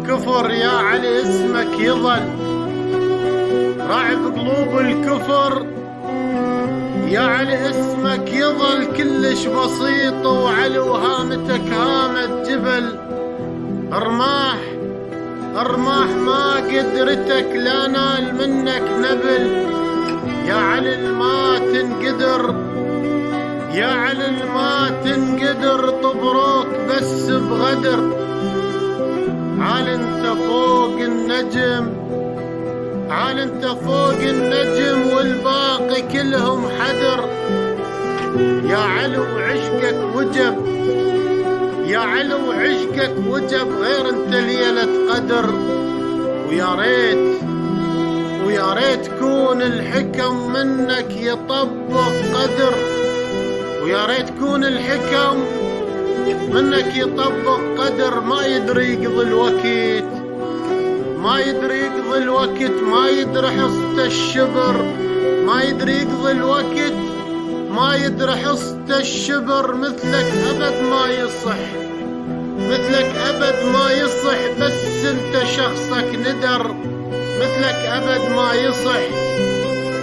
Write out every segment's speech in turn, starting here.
الكفر يا علي اسمك يظل، رعب قلوب الكفر يا علي اسمك يظل كلش بسيط، وعلي وهامتك هامة جبل. رماح ما قدرتك لا نال منك نبل، يا علي ما تنقدر، يا علي ما تنقدر طبروك بس بغدر. عال انت فوق النجم، عال انت فوق النجم والباقي كلهم حدر. يا علي وعشقك وجب، يا علي وعشقك وجب غير انت ليلة قدر. ويا ريت كون الحكم منك يطبق قدر، ويا ريت كون الحكم منك يطبق قدر. ما يدري يقضي الوقت، ما يدري يقضي الوقت، ما يدري حصة الشبر، ما يدري يقضي الوقت، ما يدري حصة الشبر. مثلك أبد ما يصح، مثلك أبد ما يصح، بس انت شخصك ندر. مثلك أبد ما يصح،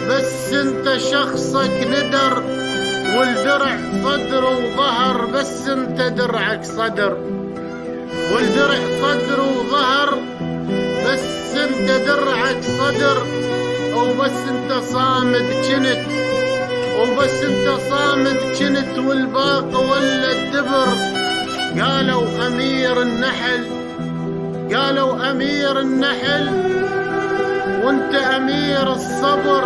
بس انت شخصك ندر. والدرع صدر وظهر، بس انت درعك صدر. والدرع صدر وظهر، بس انت درعك صدر. وبس انت صامد جنت، وبس انت صامد جنت، والباقي ولا الدبر. قالوا أمير النحل، قالوا أمير النحل، وانت أمير الصبر.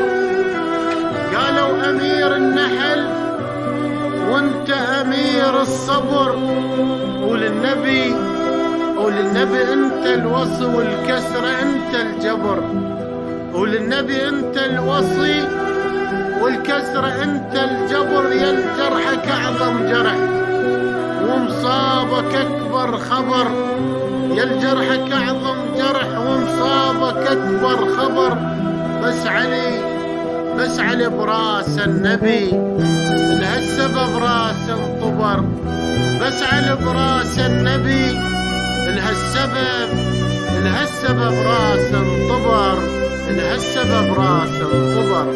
قالوا أمير النحل وانت أمير الصبر. وللنبي انت الوصي، والكسر انت الجبر. وللنبي انت الوصي، والكسر انت الجبر. يا الجرحك اعظم جرح، ومصابك اكبر خبر. يا الجرحك اعظم جرح، ومصابك اكبر خبر. بس علي براس النبي لهالسبب راس انطبر. بس علي براس النبي لهالسبب راس انطبر، لهالسبب راس انطبر.